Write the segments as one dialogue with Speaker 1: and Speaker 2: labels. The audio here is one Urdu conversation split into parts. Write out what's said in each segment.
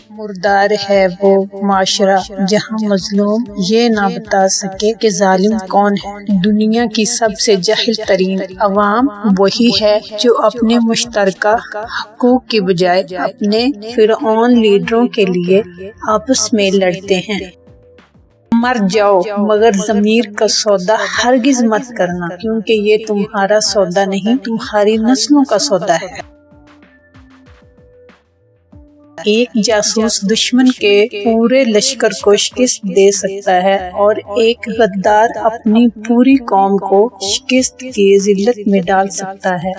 Speaker 1: مردار ہے وہ معاشرہ جہاں مظلوم یہ نہ بتا سکے کہ ظالم کون ہے۔ دنیا کی سب سے جاہل ترین عوام وہی ہے جو اپنے مشترکہ حقوق کی بجائے اپنے فرعون لیڈروں کے لیے آپس میں لڑتے ہیں۔ مر جاؤ مگر ضمیر کا سودا ہرگز مت کرنا، کیونکہ یہ تمہارا سودا نہیں، تمہاری نسلوں کا سودا ہے۔ ایک جاسوس دشمن کے پورے لشکر کو شکست دے سکتا ہے اور ایک غدار اپنی پوری قوم کو شکست کی ذلت میں ڈال سکتا ہے۔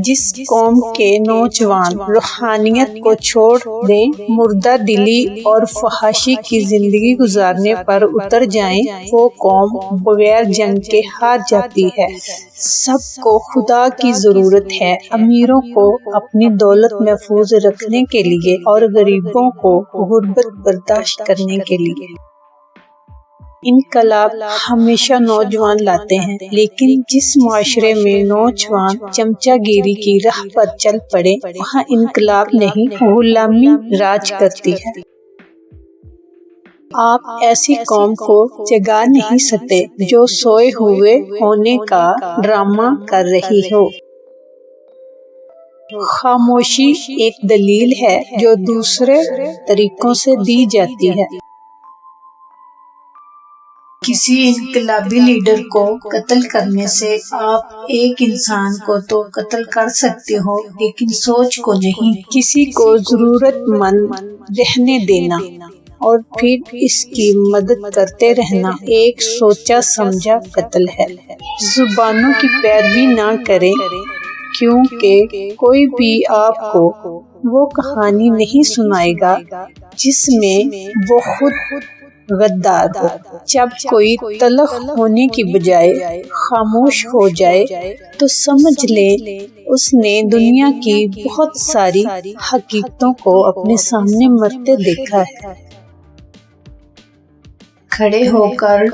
Speaker 1: جس قوم کے نوجوان روحانیت کو چھوڑ دیں، مردہ دلی اور فحاشی کی زندگی گزارنے پر اتر جائیں، وہ قوم بغیر جنگ کے ہار جاتی ہے۔ سب کو خدا کی ضرورت ہے، امیروں کو اپنی دولت محفوظ رکھنے کے لیے اور غریبوں کو غربت برداشت کرنے کے لیے۔ انقلاب ہمیشہ نوجوان لاتے ہیں، لیکن جس معاشرے میں نوجوان چمچہ گیری کی راہ پر چل پڑے وہاں انقلاب نہیں، غلامی راج کرتی ہے۔ آپ ایسی قوم کو جگا نہیں سکتے جو سوئے ہوئے ہونے کا ڈرامہ کر رہی ہو۔ خاموشی ایک دلیل ہے جو دوسرے طریقوں سے دی جاتی ہے۔ کسی انقلابی لیڈر کو قتل کرنے سے آپ ایک انسان کو تو قتل کر سکتے ہو، لیکن سوچ کو نہیں۔ کسی کو ضرورت مند رہنے دینا اور پھر اس کی مدد کرتے رہنا ایک سوچا سمجھا قتل ہے۔ زبانوں کی پیروی نہ کریں، کیونکہ کوئی بھی آپ کو وہ کہانی نہیں سنائے گا جس میں وہ خود غدار ہو۔ جب کوئی تلخ ہونے کی بجائے خاموش ہو جائے تو سمجھ لیں اس نے دنیا کی بہت ساری حقیقتوں کو اپنے سامنے مرتے دیکھا ہے۔ کھڑے ہو کر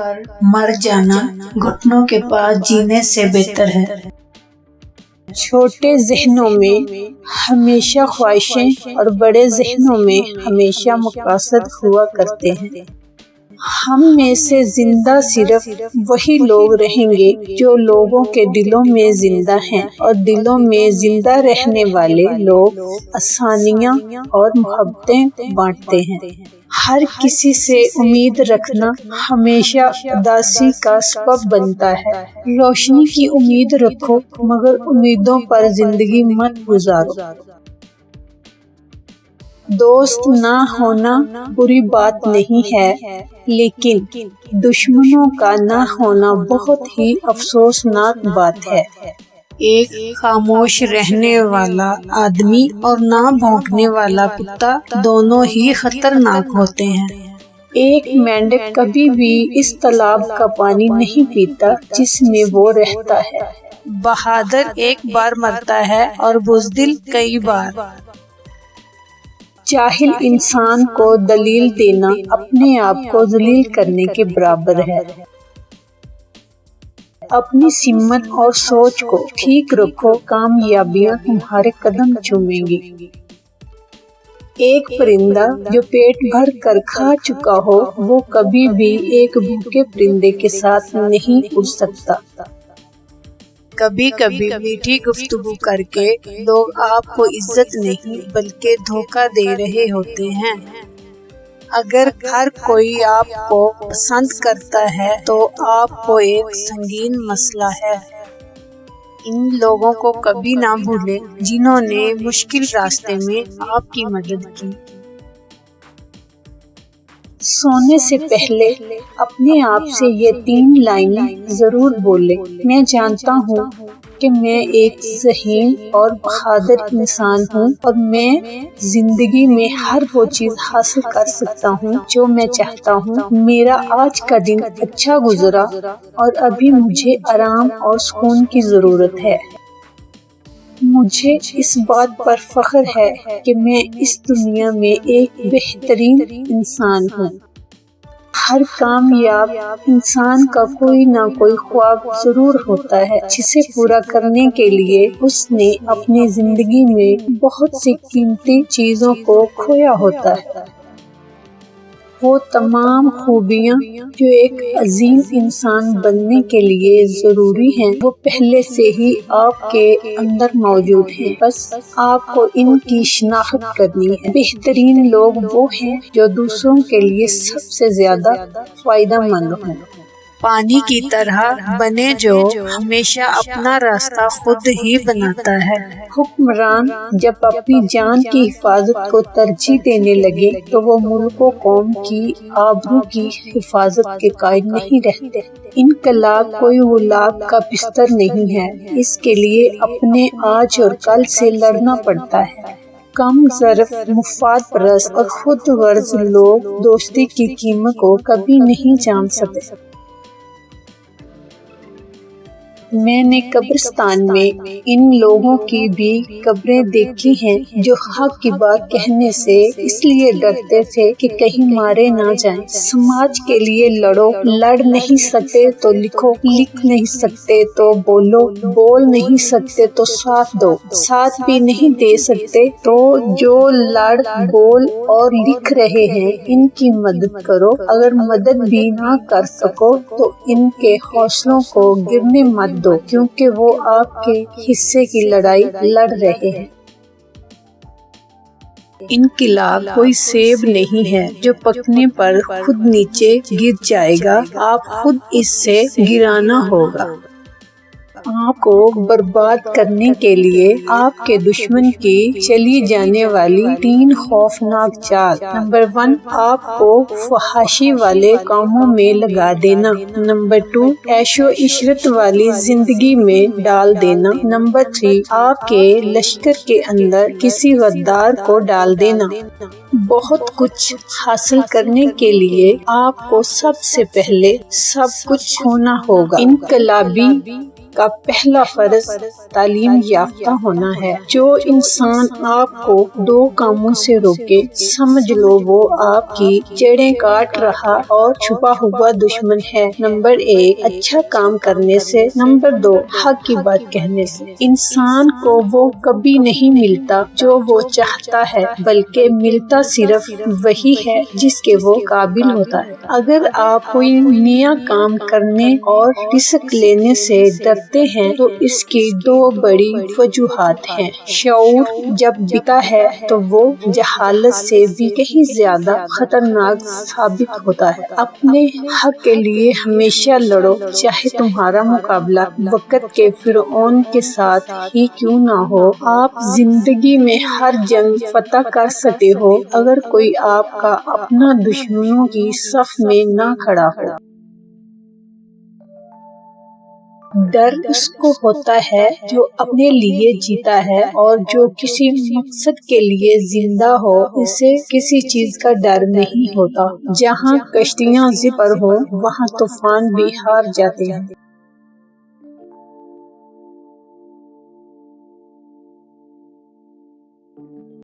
Speaker 1: مر جانا گھٹنوں کے پاس جینے سے بہتر ہے۔ چھوٹے ذہنوں میں ہمیشہ خواہشیں اور بڑے ذہنوں میں ہمیشہ مقاصد ہوا کرتے ہیں۔ ہم میں سے زندہ صرف وہی لوگ رہیں گے جو لوگوں کے دلوں میں زندہ ہیں، اور دلوں میں زندہ رہنے والے لوگ آسانیاں اور محبتیں بانٹتے ہیں۔ ہر کسی سے امید رکھنا ہمیشہ اداسی کا سبب بنتا ہے۔ روشنی کی امید رکھو مگر امیدوں پر زندگی مت گزارو۔ دوست نہ ہونا بری بات نہیں ہے، لیکن دشمنوں کا نہ ہونا بہت ہی افسوسناک بات ہے۔ ایک خاموش رہنے والا آدمی اور نہ بھونکنے والا کتا دونوں ہی خطرناک ہوتے ہیں۔ ایک مینڈک کبھی بھی اس تالاب کا پانی نہیں پیتا جس میں وہ رہتا ہے۔ بہادر ایک بار مرتا ہے اور بزدل کئی بار۔ جاہل انسان کو دلیل دینا اپنے آپ کو ذلیل کرنے کے برابر ہے۔ اپنی سمت اور سوچ کو ٹھیک رکھو، کامیابیاں تمہارے قدم چومیں گی۔ ایک پرندہ جو پیٹ بھر کر کھا چکا ہو وہ کبھی بھی ایک بھوکے پرندے کے ساتھ نہیں اڑ سکتا۔ کبھی کبھی میٹھی گفتگو کر کے لوگ آپ کو عزت نہیں بلکہ دھوکہ دے رہے ہوتے ہیں۔ اگر ہر کوئی آپ کو پسند کرتا ہے تو آپ کو ایک سنگین مسئلہ ہے۔ ان لوگوں کو کبھی نہ بھولیں جنہوں نے مشکل راستے میں آپ کی مدد کی۔ سونے سے پہلے اپنے آپ سے یہ 3 لائنیں ضرور بولیں: میں جانتا ہوں کہ میں ایک ذہین اور بہادر انسان ہوں اور میں زندگی میں ہر وہ چیز حاصل کر سکتا ہوں جو میں چاہتا ہوں۔ میرا آج کا دن اچھا گزرا اور ابھی مجھے آرام اور سکون کی ضرورت ہے۔ مجھے اس بات پر فخر ہے کہ میں اس دنیا میں ایک بہترین انسان ہوں۔ ہر کامیاب انسان کا کوئی نہ کوئی خواب ضرور ہوتا ہے جسے پورا کرنے کے لیے اس نے اپنی زندگی میں بہت سی قیمتی چیزوں کو کھویا ہوتا ہے۔ وہ تمام خوبیاں جو ایک عظیم انسان بننے کے لیے ضروری ہیں وہ پہلے سے ہی آپ کے اندر موجود ہیں، بس آپ کو ان کی شناخت کرنی ہے۔ بہترین لوگ وہ ہیں جو دوسروں کے لیے سب سے زیادہ فائدہ مند ہوں۔ پانی کی طرح بنے جو ہمیشہ اپنا راستہ خود ہی بناتا ہے۔ حکمران جب اپنی جان کی حفاظت کو ترجیح دینے لگے تو وہ ملک و قوم کی آبرو کی حفاظت کے قائل نہیں رہتے۔ انقلاب کوئی غلاگ کا بستر نہیں ہے، اس کے لیے اپنے آج اور کل سے لڑنا پڑتا ہے۔ کم ظرف، مفاد پرست اور خود غرض لوگ دوستی کی قیمت کو کبھی نہیں جان سکتے۔ میں نے قبرستان میں ان لوگوں کی بھی قبریں دیکھی ہیں جو حق کی بات کہنے سے اس لیے ڈرتے تھے کہ کہیں مارے نہ جائیں۔ سماج کے لیے لڑو، لڑ نہیں سکتے تو لکھو، لکھ نہیں سکتے تو بولو، بول نہیں سکتے تو ساتھ دو، ساتھ بھی نہیں دے سکتے تو جو لڑ، بول اور لکھ رہے ہیں ان کی مدد کرو۔ اگر مدد بھی نہ کر سکو تو ان کے حوصلوں کو گرنے مت دو، کیونکہ وہ آپ کے حصے کی لڑائی لڑ رہے ہیں۔ انقلاب کوئی سیب نہیں ہے جو پکنے پر خود نیچے گر جائے گا، آپ خود اس سے گرانا ہوگا۔ آپ کو برباد کرنے کے لیے آپ کے دشمن کی چلی جانے والی 3 خوفناک چال۔ نمبر 1، آپ کو فحاشی والے کاموں میں لگا دینا۔ نمبر 2، عیش و عشرت والی زندگی میں ڈال دینا۔ نمبر 3، آپ کے لشکر کے اندر کسی غدار کو ڈال دینا۔ بہت کچھ حاصل کرنے کے لیے آپ کو سب سے پہلے سب کچھ ہونا ہوگا۔ انقلابی کا پہلا فرض تعلیم یافتہ ہونا ہے۔ جو انسان آپ کو 2 کاموں سے روکے، سمجھ لو وہ آپ کی جڑیں کاٹ رہا اور چھپا ہوا دشمن ہے۔ نمبر 1، اچھا کام کرنے سے۔ نمبر 2، حق کی بات کہنے سے۔ انسان کو وہ کبھی نہیں ملتا جو وہ چاہتا ہے، بلکہ ملتا صرف وہی ہے جس کے وہ قابل ہوتا ہے۔ اگر آپ کوئی نیا کام کرنے اور رزق لینے سے ڈرتے ہیں تو اس کی 2 بڑی وجوہات ہیں۔ شعور جب بکتا ہے تو وہ جہالت سے بھی کہیں زیادہ خطرناک ثابت ہوتا ہے۔ اپنے حق کے لیے ہمیشہ لڑو، چاہے تمہارا مقابلہ وقت کے فرعون کے ساتھ ہی کیوں نہ ہو۔ آپ زندگی میں ہر جنگ فتح کر سکتے ہو اگر کوئی آپ کا اپنا دشمنوں کی صف میں نہ کھڑا ہو۔ ڈر اس کو ہوتا ہے جو اپنے لیے جیتا ہے، اور جو کسی مقصد کے لیے زندہ ہو اسے کسی چیز کا ڈر نہیں ہوتا۔ جہاں کشتیاں ضد پر ہوں وہاں طوفان بھی ہار جاتے ہیں۔